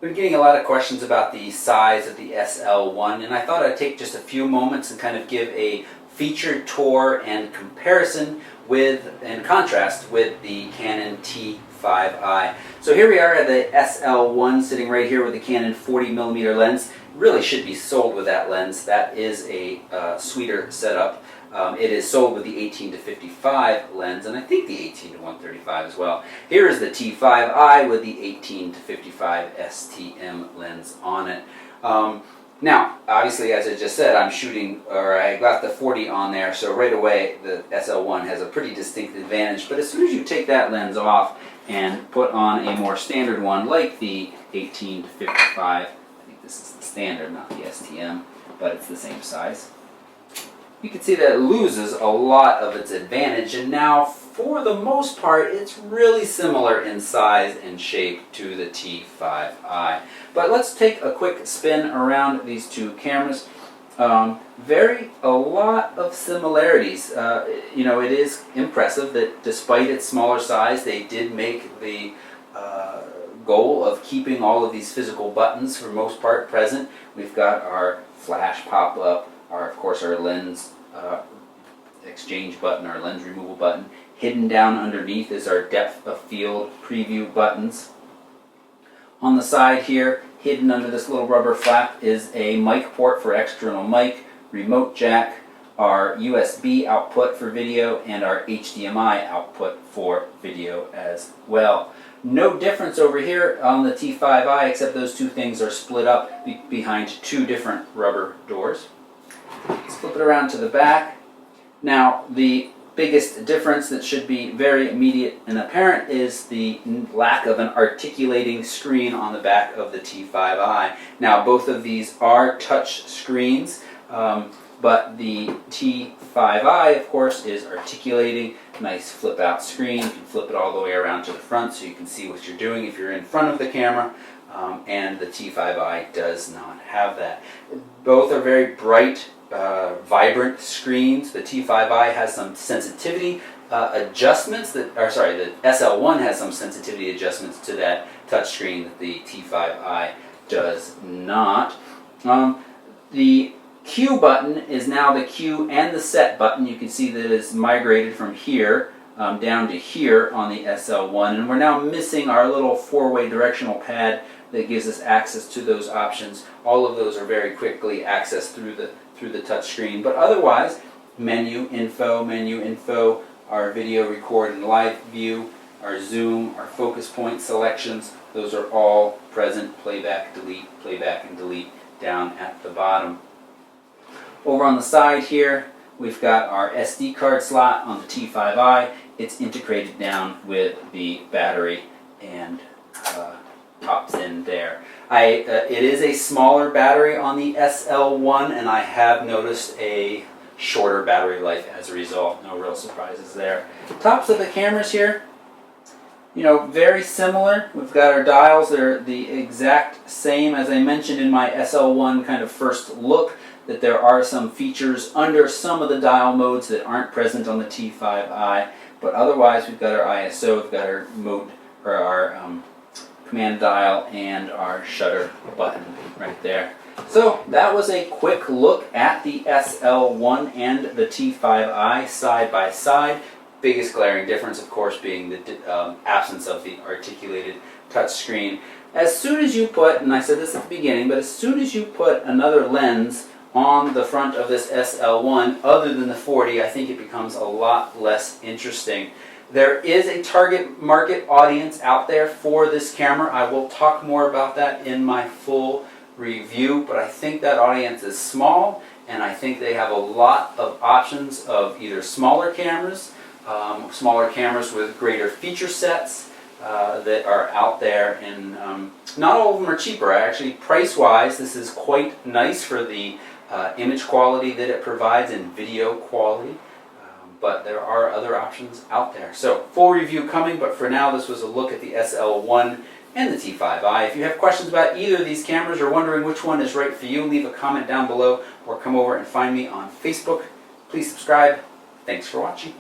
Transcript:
Been getting a lot of questions about the size of the SL1, and I thought I'd take just a few moments and kind of give a featured tour and comparison with and contrast with the Canon T5i. So here we are at the SL1 sitting right here with the Canon 40mm lens. Really should be sold with that lens. That is a sweeter setup. It is sold with the 18 to 55 lens, and I think the 18 to 135 as well. Here is the T5i with the 18 to 55 STM lens on it. Now, obviously, as I just said, I'm shooting, or I got the 40 on there, so right away the SL1 has a pretty distinct advantage. But as soon as you take that lens off and put on a more standard one, like the 18 to 55, I think this is the standard, not the STM, but it's the same size, you can see that it loses a lot of its advantage, and now for the most part it's really similar in size and shape to the T5i. But let's take a quick spin around these two cameras. A lot of similarities. You know, it is impressive that despite its smaller size, they did make the goal of keeping all of these physical buttons for most part present. We've got our flash pop-up, of course our lens exchange button, our lens removal button. Hidden down underneath is our depth of field preview buttons. On the side here, hidden under this little rubber flap, is a mic port for external mic, remote jack, our USB output for video, and our HDMI output for video as well. No difference over here on the T5i, except those two things are split up behind two different rubber doors. Let's flip it around to the back. Now, the biggest difference that should be very immediate and apparent is the lack of an articulating screen on the back of the T5i. Now, both of these are touch screens, but the T5i, of course, is articulating. Nice flip-out screen. You can flip it all the way around to the front so you can see what you're doing if you're in front of the camera. And the T5i does not have that. Both are very bright, vibrant screens. The T5i has some sensitivity adjustments the SL1 has some sensitivity adjustments to that touchscreen that the T5i does not. The Q button is now the Q and the set button. You can see that it's migrated from here down to here on the SL1, and we're now missing our little four-way directional pad that gives us access to those options. All of those are very quickly accessed through the touch screen, but otherwise, menu info, our video record and live view, our zoom, our focus point selections, those are all present. Playback, and delete down at the bottom. Over on the side here, we've got our SD card slot on the T5i. It's integrated down with the battery and pops in there. It is a smaller battery on the SL1, and I have noticed a shorter battery life as a result. No real surprises there. Tops of the cameras here, you know, very similar. We've got our dials. They're the exact same as I mentioned in my SL1 kind of first look, that there are some features under some of the dial modes that aren't present on the T5i, but otherwise we've got our ISO, we've got our mode, or our command dial, and our shutter button right there. So that was a quick look at the SL1 and the T5i side by side. Biggest glaring difference, of course, being the absence of the articulated touch screen. As soon as you put, and I said this at the beginning, but as soon as you put another lens on the front of this SL1 other than the 40, I think it becomes a lot less interesting. There is a target market audience out there for this camera. I will talk more about that in my full review, but I think that audience is small, and I think they have a lot of options of either smaller cameras with greater feature sets that are out there, and not all of them are cheaper. Actually, price-wise, this is quite nice for the image quality that it provides and video quality. But there are other options out there. So, full review coming, but for now this was a look at the SL1 and the T5i. If you have questions about either of these cameras or wondering which one is right for you, leave a comment down below or come over and find me on Facebook. Please subscribe. Thanks for watching.